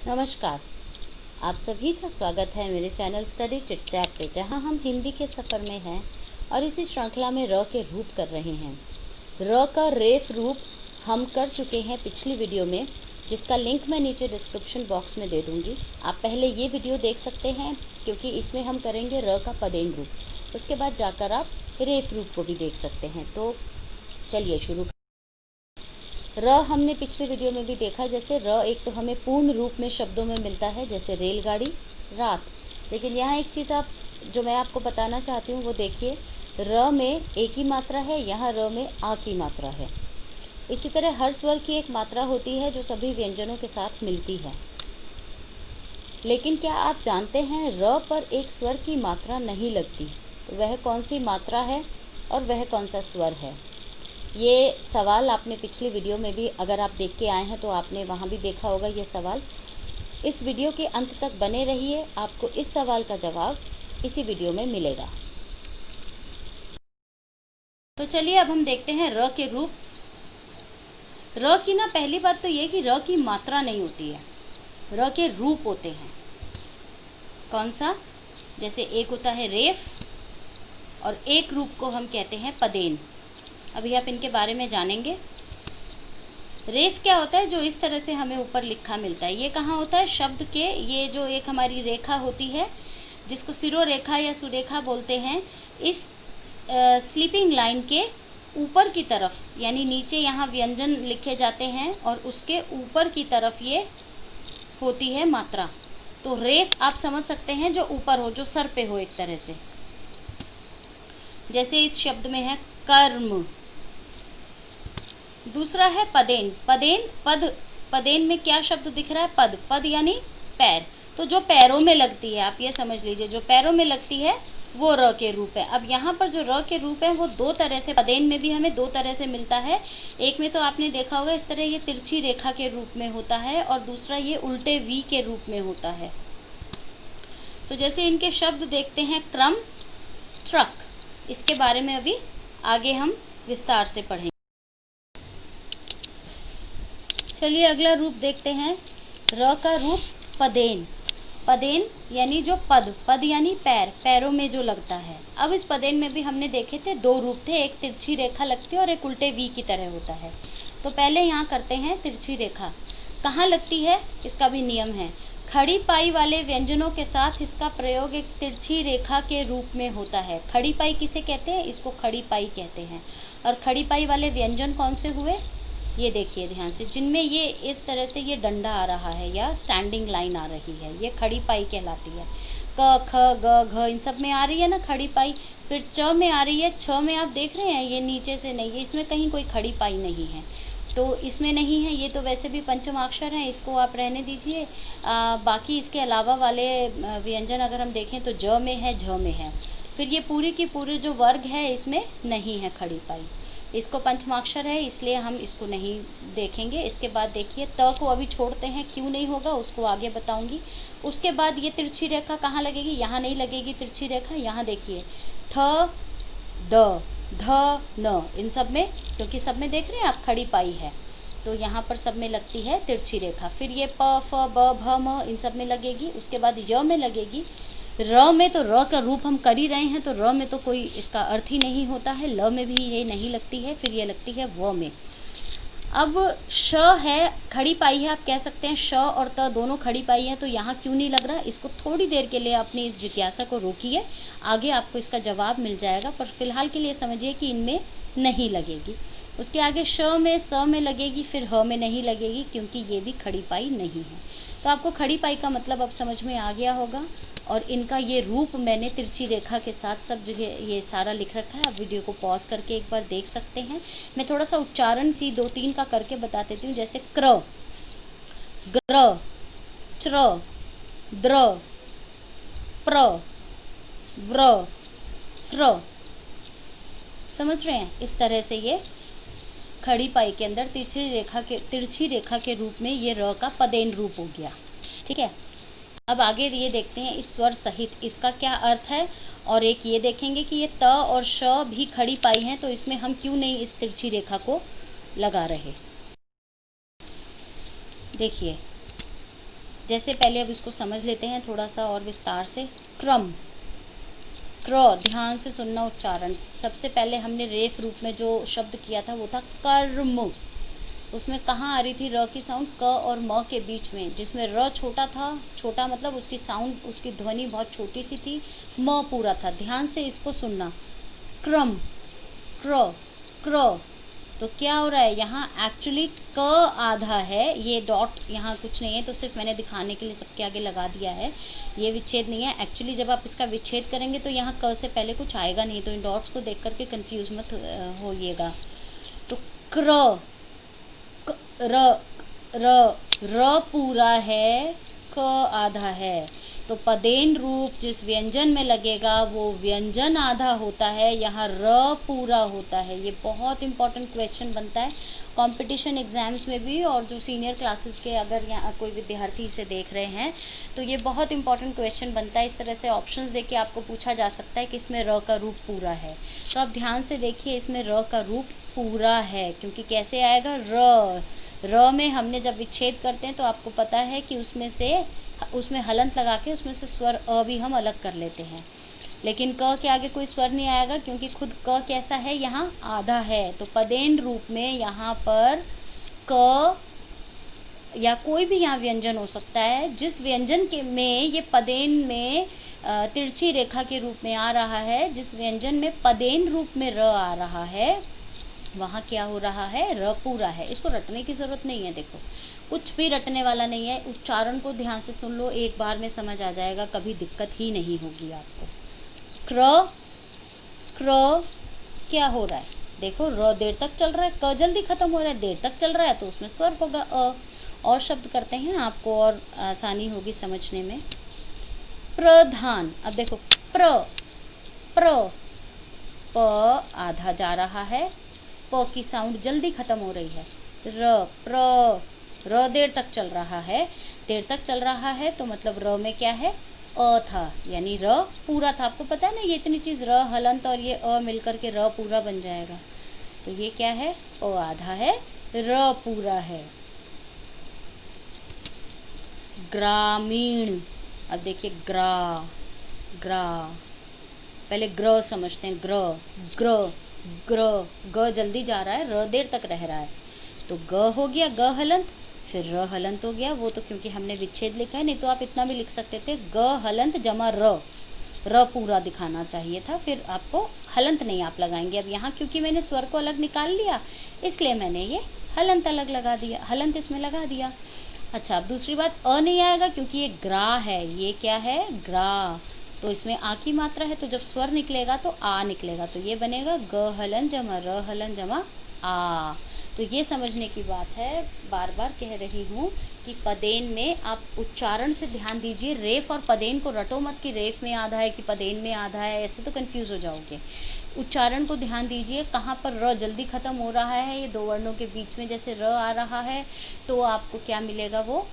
नमस्कार। आप सभी का स्वागत है मेरे चैनल स्टडी चिट चैट पे, जहां हम हिंदी के सफ़र में हैं और इसी श्रृंखला में र के रूप कर रहे हैं। र का रेफ रूप हम कर चुके हैं पिछली वीडियो में, जिसका लिंक मैं नीचे डिस्क्रिप्शन बॉक्स में दे दूंगी। आप पहले ये वीडियो देख सकते हैं क्योंकि इसमें हम करेंगे र का पदेन रूप। उसके बाद जाकर आप रेफ रूप को भी देख सकते हैं। तो चलिए शुरू। र हमने पिछले वीडियो में भी देखा, जैसे र एक तो हमें पूर्ण रूप में शब्दों में मिलता है, जैसे रेलगाड़ी, रात। लेकिन यहाँ एक चीज़ जो मैं आपको बताना चाहती हूँ वो देखिए, र में एक ही मात्रा है, यहाँ र में आ की मात्रा है। इसी तरह हर स्वर की एक मात्रा होती है जो सभी व्यंजनों के साथ मिलती है। लेकिन क्या आप जानते हैं र पर एक स्वर की मात्रा नहीं लगती? तो वह कौन सी मात्रा है और वह कौन सा स्वर है? ये सवाल आपने पिछली वीडियो में भी, अगर आप देख के आए हैं तो आपने वहाँ भी देखा होगा ये सवाल। इस वीडियो के अंत तक बने रहिए, आपको इस सवाल का जवाब इसी वीडियो में मिलेगा। तो चलिए अब हम देखते हैं र के रूप। र की ना पहली बात तो ये कि र की मात्रा नहीं होती है, र के रूप होते हैं। कौन सा? जैसे एक होता है रेफ और एक रूप को हम कहते हैं पदेन। अभी आप इनके बारे में जानेंगे। रेफ क्या होता है? जो इस तरह से हमें ऊपर लिखा मिलता है। ये कहाँ होता है? शब्द के, ये जो एक हमारी रेखा होती है जिसको सिरोरेखा या सुरेखा बोलते हैं, इस स्लीपिंग लाइन के ऊपर की तरफ, यानी नीचे यहाँ व्यंजन लिखे जाते हैं और उसके ऊपर की तरफ ये होती है मात्रा। तो रेफ आप समझ सकते हैं जो ऊपर हो, जो सर पे हो एक तरह से। जैसे इस शब्द में है कर्म। दूसरा है पदेन। पदेन में क्या शब्द दिख रहा है? पद यानी पैर। तो जो पैरों में लगती है, आप ये समझ लीजिए, जो पैरों में लगती है वो र के रूप है। अब यहाँ पर जो र के रूप है वो दो तरह से, पदेन में भी हमें दो तरह से मिलता है। एक में तो आपने देखा होगा इस तरह ये तिरछी रेखा के रूप में होता है, और दूसरा ये उल्टे वी के रूप में होता है। तो जैसे इनके शब्द देखते हैं, क्रम, ट्रक। इसके बारे में अभी आगे हम विस्तार से पढ़ेंगे। चलिए अगला रूप देखते हैं, र का रूप पदेन। पदेन यानी जो पद यानी पैरों में जो लगता है। अब इस पदेन में भी हमने देखे थे दो रूप थे, एक तिरछी रेखा लगती है और एक उल्टे वी की तरह होता है। तो पहले यहाँ करते हैं तिरछी रेखा। कहाँ लगती है इसका भी नियम है। खड़ी पाई वाले व्यंजनों के साथ इसका प्रयोग एक तिरछी रेखा के रूप में होता है। खड़ी पाई किसे कहते हैं? इसको खड़ी पाई कहते हैं। और खड़ी पाई वाले व्यंजन कौन से हुए? ये देखिए ध्यान से, जिनमें ये इस तरह से ये डंडा आ रहा है या स्टैंडिंग लाइन आ रही है, ये खड़ी पाई कहलाती है। क, ख, ग, घ इन सब में आ रही है ना खड़ी पाई। फिर च में आ रही है। छ में आप देख रहे हैं ये नीचे से नहीं है, इसमें कहीं कोई खड़ी पाई नहीं है, तो इसमें नहीं है। ये तो वैसे भी पंचमाक्षर है, इसको आप रहने दीजिए। बाकी इसके अलावा वाले व्यंजन अगर हम देखें तो ज में है, झ में है। फिर ये पूरी की पूरी जो वर्ग है इसमें नहीं है खड़ी पाई, इसको पंचमाक्षर है इसलिए हम इसको नहीं देखेंगे। इसके बाद देखिए त को अभी छोड़ते हैं, क्यों नहीं होगा उसको आगे बताऊंगी। उसके बाद ये तिरछी रेखा कहाँ लगेगी? यहाँ नहीं लगेगी तिरछी रेखा। यहाँ देखिए थ, द, ध, न, इन सब में, क्योंकि सब में देख रहे हैं आप खड़ी पाई है, तो यहाँ पर सब में लगती है तिरछी रेखा। फिर ये प, फ, ब, भ, म इन सब में लगेगी। उसके बाद य में लगेगी। र में तो र का रूप हम कर ही रहे हैं, तो र में तो कोई इसका अर्थ ही नहीं होता है। ल में भी ये नहीं लगती है। फिर ये लगती है व में। अब श है, खड़ी पाई है, आप कह सकते हैं श और त दोनों खड़ी पाई है, तो यहाँ क्यों नहीं लग रहा? इसको थोड़ी देर के लिए अपनी इस जिज्ञासा को रोकिए, आगे आपको इसका जवाब मिल जाएगा। पर फिलहाल के लिए समझिए कि इनमें नहीं लगेगी। उसके आगे श में, स में लगेगी, फिर ह में नहीं लगेगी, क्योंकि ये भी खड़ी पाई नहीं है। तो आपको खड़ी पाई का मतलब अब समझ में आ गया होगा। और इनका ये रूप मैंने तिरछी रेखा के साथ सब जगह ये सारा लिख रखा है। आप वीडियो को पॉज करके एक बार देख सकते हैं। मैं थोड़ा सा उच्चारण सी 2-3 का करके बता देती हूँ। जैसे क्र, ग्र, च्र, द्र, प्र, व्र, स्र। समझ रहे हैं? इस तरह से ये खड़ी पाई के अंदर तिरछी रेखा के रूप में ये र का पदेन रूप हो गया। ठीक है, अब आगे ये देखते हैं इस स्वर सहित इसका क्या अर्थ है। और एक ये देखेंगे कि ये त और श भी खड़ी पाई हैं, तो इसमें हम क्यों नहीं इस तिरछी रेखा को लगा रहे। देखिए जैसे पहले अब इसको समझ लेते हैं थोड़ा सा और विस्तार से। क्रम, क्र, ध्यान से सुनना उच्चारण। सबसे पहले हमने रेफ रूप में जो शब्द किया था वो था कर्म। उसमें कहाँ आ रही थी र की साउंड? क और म के बीच में, जिसमें र छोटा था, छोटा मतलब उसकी साउंड, उसकी ध्वनि बहुत छोटी सी थी, म पूरा था। ध्यान से इसको सुनना। क्रम, क्र, क्र। तो क्या हो रहा है यहाँ? एक्चुअली क आधा है, ये डॉट यहाँ कुछ नहीं है, तो सिर्फ मैंने दिखाने के लिए सबके आगे लगा दिया है। ये विच्छेद नहीं है। एक्चुअली जब आप इसका विच्छेद करेंगे तो यहाँ क से पहले कुछ आएगा नहीं, तो इन डॉट्स को देख करके कंफ्यूज मत होइएगा। तो क्र, र, र, र पूरा है, क आधा है। तो पदेन रूप जिस व्यंजन में लगेगा वो व्यंजन आधा होता है, यहाँ र पूरा होता है। ये बहुत इंपॉर्टेंट क्वेश्चन बनता है कंपटीशन एग्जाम्स में भी, और जो सीनियर क्लासेस के अगर यहाँ कोई विद्यार्थी इसे देख रहे हैं तो ये बहुत इंपॉर्टेंट क्वेश्चन बनता है। इस तरह से ऑप्शंस देके के आपको पूछा जा सकता है कि इसमें र का रूप पूरा है। तो आप ध्यान से देखिए, इसमें र का रूप पूरा है, क्योंकि कैसे आएगा? र में हमने जब विच्छेद करते हैं तो आपको पता है कि उसमें हलंत लगा के उसमें से स्वर अ भी हम अलग कर लेते हैं, लेकिन क के आगे कोई स्वर नहीं आएगा, क्योंकि खुद क कैसा है? यहाँ आधा है। तो पदेन रूप में यहाँ पर क या कोई भी यहाँ व्यंजन हो सकता है, जिस व्यंजन के में ये पदेन में तिरछी रेखा के रूप में आ रहा है, जिस व्यंजन में पदेन रूप में र आ रहा है, वहाँ क्या हो रहा है? र पूरा है। इसको रटने की जरूरत नहीं है, देखो कुछ भी रटने वाला नहीं है। उच्चारण को ध्यान से सुन लो, एक बार में समझ आ जाएगा, कभी दिक्कत ही नहीं होगी आपको। क्र, क्र, क्या हो रहा है? देखो र देर तक चल रहा है, क जल्दी खत्म हो रहा है, देर तक चल रहा है, तो उसमें स्वर होगा अ। और शब्द करते हैं, आपको और आसानी होगी समझने में। प्रधान, अब देखो प्र, प्र, प आधा जा रहा है, प की साउंड जल्दी खत्म हो रही है। र, प्र, र देर तक चल रहा है, देर तक चल रहा है तो मतलब र में क्या है? अ था, यानी र पूरा था। आपको पता है ना, ये इतनी चीज र हलंत और ये अ मिलकर के र पूरा बन जाएगा। तो ये क्या है? अ आधा है, र पूरा है। ग्रामीण, अब देखिए ग्रा, ग्रा, पहले ग्र समझते हैं। ग्र, ग्र, ग्र, ग जल्दी जा रहा है, र देर तक रह रहा है, तो ग हो गया, ग हलंत, फिर र हलंत हो गया। वो तो क्योंकि हमने विच्छेद लिखा है, नहीं तो आप इतना भी लिख सकते थे, ग हलंत जमा र पूरा दिखाना चाहिए था, फिर आपको हलंत नहीं आप लगाएंगे। अब यहाँ क्योंकि मैंने स्वर को अलग निकाल लिया, इसलिए मैंने ये हलंत अलग लगा दिया, हलंत इसमें लगा दिया। अच्छा, अब दूसरी बात, अ नहीं आएगा क्योंकि ये ग्रा है। ये क्या है? ग्रा। तो इसमें आ की मात्रा है, तो जब स्वर निकलेगा तो आ निकलेगा, तो ये बनेगा ग हलन जमा र हलन जमा आ। तो ये समझने की बात है, बार बार कह रही हूँ कि पदेन में आप उच्चारण से ध्यान दीजिए। रेफ और पदेन को रटो मत कि रेफ में आधा है कि पदेन में आधा है, ऐसे तो कंफ्यूज हो जाओगे। उच्चारण को ध्यान दीजिए, कहाँ पर र जल्दी खत्म हो रहा है, ये दो वर्णों के बीच में जैसे र आ रहा है, तो आपको क्या मिलेगा? वो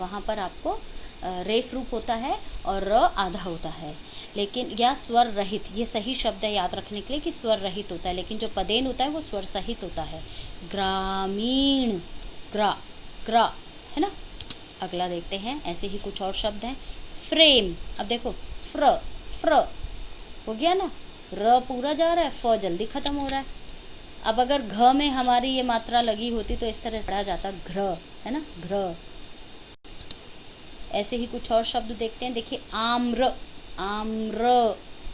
वहाँ पर आपको रेफ रूप होता है और र आधा होता है, लेकिन या स्वर रहित, ये सही शब्द है याद रखने के लिए कि स्वर रहित होता है, लेकिन जो पदेन होता है वो स्वर सहित होता है। ग्रामीण, ग्रा, ग्रा, है ना। अगला देखते हैं, ऐसे ही कुछ और शब्द हैं। फ्रेम, अब देखो फ्र, फ्र हो गया ना, र पूरा जा रहा है, फ जल्दी खत्म हो रहा है। अब अगर घ में हमारी ये मात्रा लगी होती तो इस तरह से पढ़ा जाता घ्र, है ना, घ्र। ऐसे ही कुछ और शब्द देखते हैं। देखिए आम्र, आम्र,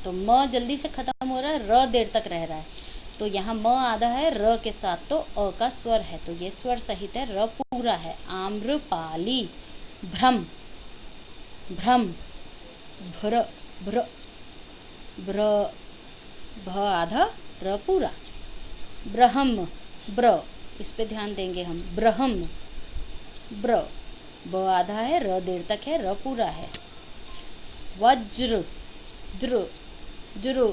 तो म जल्दी से खत्म हो रहा है, र देर तक रह रहा है, तो यहाँ म आधा है र के साथ, तो अ का स्वर है, तो ये स्वर सहित है, र पूरा है। आम्रपाली, भ्रम, भ्रम, भ्र, भ्र, ब्र, भ आधा, र पूरा। ब्रह्म, ब्र, इस पे ध्यान देंगे हम। ब्रह्म, ब्र, ब आधा है, र देर तक है, र पूरा है। वज्र, द्रु, द्रु,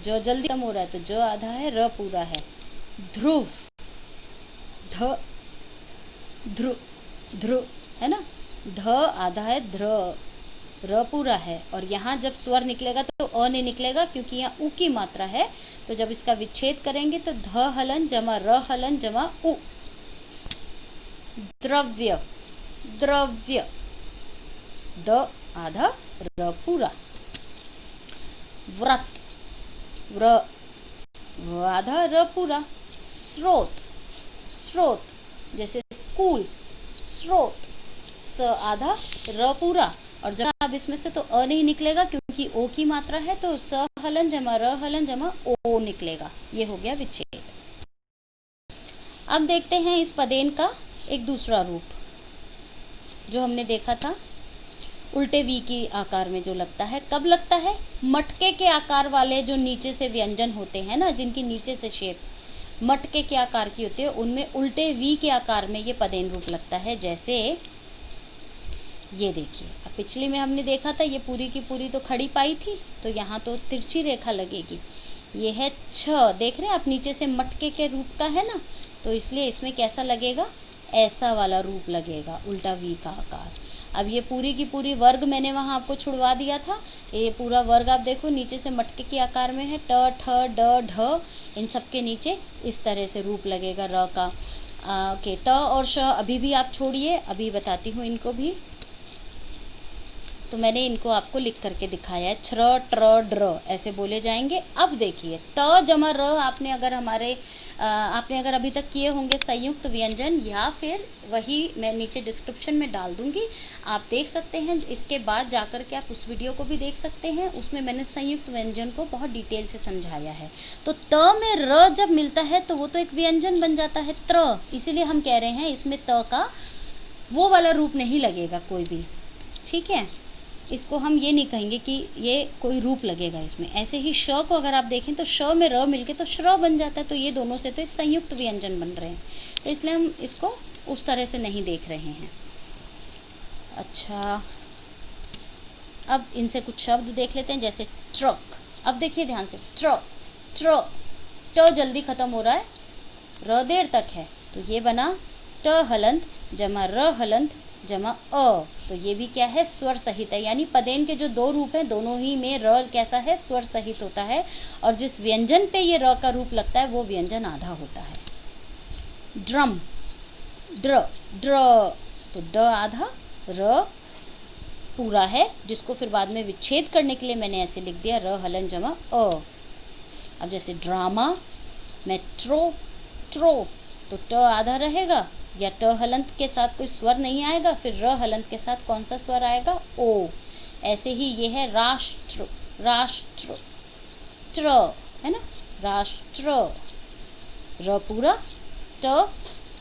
जो जल्दी कम हो रहा है तो जो आधा है, र पूरा है। ध्रुव, ध, ध्रु, ध्रु, है ना, ध आधा है, ध्र, र पूरा है। और यहाँ जब स्वर निकलेगा तो अ नहीं निकलेगा, क्योंकि यहाँ उ की मात्रा है, तो जब इसका विच्छेद करेंगे तो ध हलन जमा र हलन जमा उ। द्रव्य, द्रव्य, द आधा, र पूरा। व्रत, व्र व आधा, र पूरा। स्रोत, स्रोत जैसे स्कूल, स्रोत, स आधा, र पूरा। और जब अब इसमें से तो अ नहीं निकलेगा क्योंकि ओ की मात्रा है, तो स हलन जमा र हलन जमा ओ निकलेगा। ये हो गया विच्छेद। अब देखते हैं इस पदेन का एक दूसरा रूप जो हमने देखा था, उल्टे वी की आकार में जो लगता है। कब लगता है? मटके के आकार वाले जो नीचे से व्यंजन होते हैं ना, जिनकी नीचे से शेप मटके के आकार की होती है, उनमें उल्टे वी के आकार में ये पदेन रूप लगता है। जैसे ये देखिए, अब पिछली में हमने देखा था ये पूरी की पूरी तो खड़ी पाई थी, तो यहाँ तो तिरछी रेखा लगेगी। ये है छ, देख रहे हैं आप, नीचे से मटके के रूप का है ना, तो इसलिए इसमें कैसा लगेगा? ऐसा वाला रूप लगेगा, उल्टा वी का आकार। अब ये पूरी की पूरी वर्ग मैंने वहाँ आपको छुड़वा दिया था, ये पूरा वर्ग आप देखो नीचे से मटके के आकार में है, ट ठ ड ढ, इन सब के नीचे इस तरह से रूप लगेगा र का। ओके, त और श अभी भी आप छोड़िए, अभी बताती हूँ इनको भी। तो मैंने इनको आपको लिख करके दिखाया है, छ्र ट्र ड्र ऐसे बोले जाएंगे। अब देखिए, त जमा र आपने अगर अभी तक किए होंगे संयुक्त व्यंजन, या फिर वही मैं नीचे डिस्क्रिप्शन में डाल दूंगी, आप देख सकते हैं। इसके बाद जाकर के आप उस वीडियो को भी देख सकते हैं, उसमें मैंने संयुक्त व्यंजन को बहुत डिटेल से समझाया है। तो त में र जब मिलता है तो वो तो एक व्यंजन बन जाता है त्र, इसीलिए हम कह रहे हैं इसमें त का वो वाला रूप नहीं लगेगा कोई भी, ठीक है। इसको हम ये नहीं कहेंगे कि ये कोई रूप लगेगा इसमें। ऐसे ही श को अगर आप देखें तो श में र मिलके तो श्र बन जाता है, तो ये दोनों से तो एक संयुक्त व्यंजन बन रहे हैं, तो इसलिए हम इसको उस तरह से नहीं देख रहे हैं। अच्छा, अब इनसे कुछ शब्द देख लेते हैं, जैसे ट्रक। अब देखिए ध्यान से, ट्रक, ट्र, ट जल्दी खत्म हो रहा है, र देर तक है, तो ये बना ट हलंत जमा र हलंत जमा अ। तो ये भी क्या है? स्वर सहित है, यानी पदेन के जो दो रूप हैं दोनों ही में र कैसा है? स्वर सहित होता है, और जिस व्यंजन पे ये र का रूप लगता है वो व्यंजन आधा होता है। ड्रम, ड्र ड्र, तो ड आधा, र पूरा है, जिसको फिर बाद में विच्छेद करने के लिए मैंने ऐसे लिख दिया, र हलन जमा अ। अब जैसे ड्रामा, मेट्रो, ट्रो, तो ट आधा रहेगा, या ट हलंत के साथ कोई स्वर नहीं आएगा, फिर र हलंत के साथ कौन सा स्वर आएगा? ओ। ऐसे ही ये है राष्ट्र, राष्ट्र, ट्र है ना, राष्ट्र, र पूरा, ट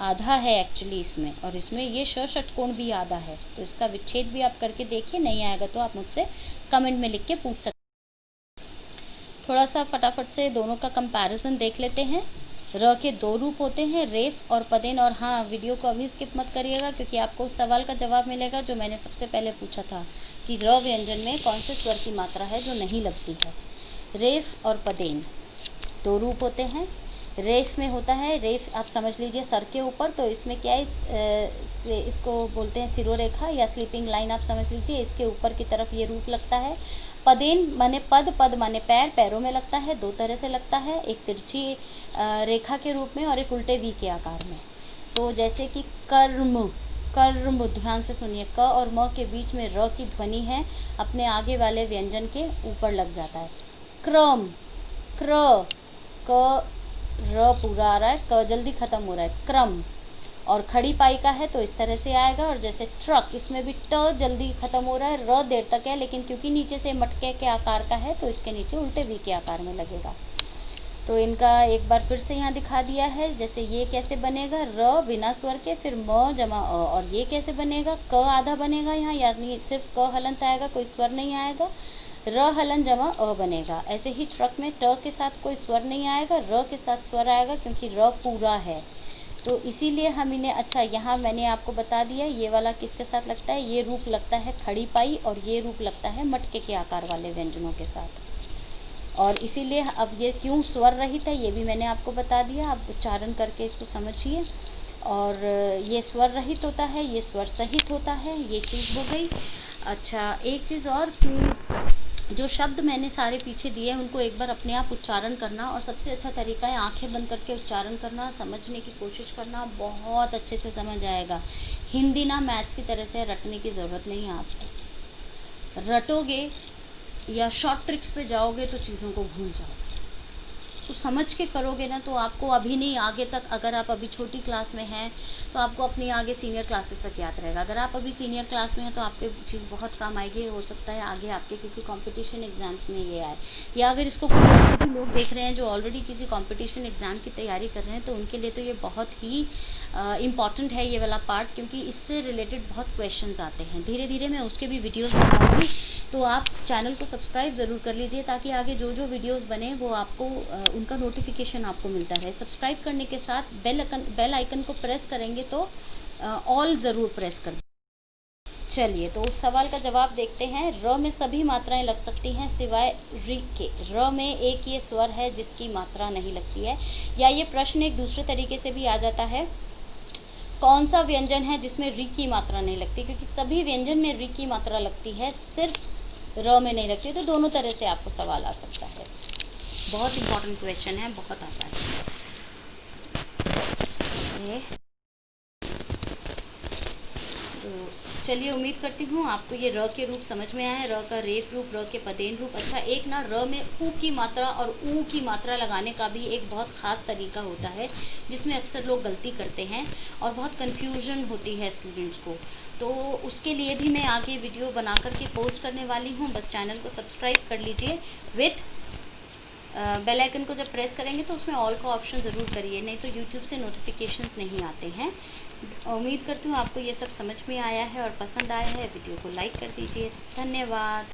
आधा है एक्चुअली इसमें, और इसमें ये श षटकोण भी आधा है, तो इसका विच्छेद भी आप करके देखिए, नहीं आएगा तो आप मुझसे कमेंट में लिख के पूछ सकते। थोड़ा सा फटाफट से दोनों का कंपैरिजन देख लेते हैं। र के दो रूप होते हैं, रेफ और पदेन। और हाँ, वीडियो को अभी स्किप मत करिएगा, क्योंकि आपको उस सवाल का जवाब मिलेगा जो मैंने सबसे पहले पूछा था कि र व्यंजन में कौन से स्वर की मात्रा है जो नहीं लगती है। रेफ और पदेन दो रूप होते हैं। रेफ में होता है, रेफ आप समझ लीजिए सर के ऊपर, तो इसमें क्या है, इसको बोलते हैं सिरोरेखा या स्लीपिंग लाइन, आप समझ लीजिए, इसके ऊपर की तरफ ये रूप लगता है। पदेन माने पद, पद माने पैर, पैरों में लगता है, दो तरह से लगता है, एक तिरछी रेखा के रूप में और एक उल्टे वी के आकार में। तो जैसे कि कर्म, कर्म, ध्यान से सुनिए, क और म के बीच में र की ध्वनि है, अपने आगे वाले व्यंजन के ऊपर लग जाता है। क्रम, क्र, क र पूरा आ रहा है, क जल्दी खत्म हो रहा है, क्रम, और खड़ी पाई का है तो इस तरह से आएगा। और जैसे ट्रक, इसमें भी ट जल्दी खत्म हो रहा है, र देर तक है, लेकिन क्योंकि नीचे से मटके के आकार का है तो इसके नीचे उल्टे वी के आकार में लगेगा। तो इनका एक बार फिर से यहाँ दिखा दिया है, जैसे ये कैसे बनेगा, र बिना स्वर के, फिर म जमा अ, और ये कैसे बनेगा, क आधा बनेगा यहाँ, यानी सिर्फ क हलंत आएगा, कोई स्वर नहीं आएगा, र हलन जमा अ बनेगा। ऐसे ही ट्रक में ट के साथ कोई स्वर नहीं आएगा, र के साथ स्वर आएगा, क्योंकि र पूरा है, तो इसीलिए हम इन्हें, अच्छा यहाँ मैंने आपको बता दिया ये वाला किसके साथ लगता है, ये रूप लगता है खड़ी पाई, और ये रूप लगता है मटके के आकार वाले व्यंजनों के साथ। और इसीलिए अब ये क्यों स्वर रहित है ये भी मैंने आपको बता दिया, आप उच्चारण करके इसको समझिए। और ये स्वर रहित होता है, ये स्वर सहित होता है, ये चीज़ हो गई। अच्छा, एक चीज़ और कि जो शब्द मैंने सारे पीछे दिए हैं उनको एक बार अपने आप उच्चारण करना, और सबसे अच्छा तरीका है आंखें बंद करके उच्चारण करना, समझने की कोशिश करना, बहुत अच्छे से समझ आएगा। हिंदी ना मैथ्स की तरह से रटने की ज़रूरत नहीं है आपको। रटोगे या शॉर्ट ट्रिक्स पे जाओगे तो चीज़ों को भूल जाओगे। तो समझ के करोगे ना तो आपको अभी नहीं, आगे तक, अगर आप अभी छोटी क्लास में हैं तो आपको अपनी आगे सीनियर क्लासेस तक याद रहेगा। अगर आप अभी सीनियर क्लास में हैं तो आपके चीज़ बहुत काम आएगी। हो सकता है आगे आपके किसी कंपटीशन एग्जाम्स में ये आए, या अगर इसको कोई और भी लोग देख रहे हैं जो ऑलरेडी किसी कंपटीशन एग्ज़ाम की तैयारी कर रहे हैं तो उनके लिए तो ये बहुत ही इम्पॉर्टेंट है ये वाला पार्ट, क्योंकि इससे रिलेटेड बहुत क्वेश्चंस आते हैं। धीरे धीरे मैं उसके भी वीडियोस बनाऊंगी, तो आप चैनल को सब्सक्राइब ज़रूर कर लीजिए ताकि आगे जो जो वीडियोस बने वो आपको उनका नोटिफिकेशन आपको मिलता रहे। सब्सक्राइब करने के साथ बेल आइकन को प्रेस करेंगे तो ऑल ज़रूर प्रेस कर। चलिए तो उस सवाल का जवाब देखते हैं। र में सभी मात्राएं लग सकती हैं सिवाय रि के। र में एक ये स्वर है जिसकी मात्रा नहीं लगती है। या ये प्रश्न एक दूसरे तरीके से भी आ जाता है, कौन सा व्यंजन है जिसमें री की मात्रा नहीं लगती, क्योंकि सभी व्यंजन में री की मात्रा लगती है, सिर्फ र में नहीं लगती। तो दोनों तरह से आपको सवाल आ सकता है। बहुत इंपॉर्टेंट क्वेश्चन है, बहुत आता है। तो चलिए, उम्मीद करती हूँ आपको ये र के रूप समझ में आए। र का रेफ रूप, र के पदेन रूप। अच्छा, एक ना र में ऊ की मात्रा और ऊ की मात्रा लगाने का भी एक बहुत ख़ास तरीका होता है जिसमें अक्सर लोग गलती करते हैं और बहुत कन्फ्यूजन होती है स्टूडेंट्स को। तो उसके लिए भी मैं आगे वीडियो बना करके पोस्ट करने वाली हूँ। बस चैनल को सब्सक्राइब कर लीजिए। विथ बेल आइकन को जब प्रेस करेंगे तो उसमें ऑल का ऑप्शन ज़रूर करिए, नहीं तो यूट्यूब से नोटिफिकेशंस नहीं आते हैं। उम्मीद करती हूँ आपको ये सब समझ में आया है और पसंद आया है। वीडियो को लाइक कर दीजिए। धन्यवाद।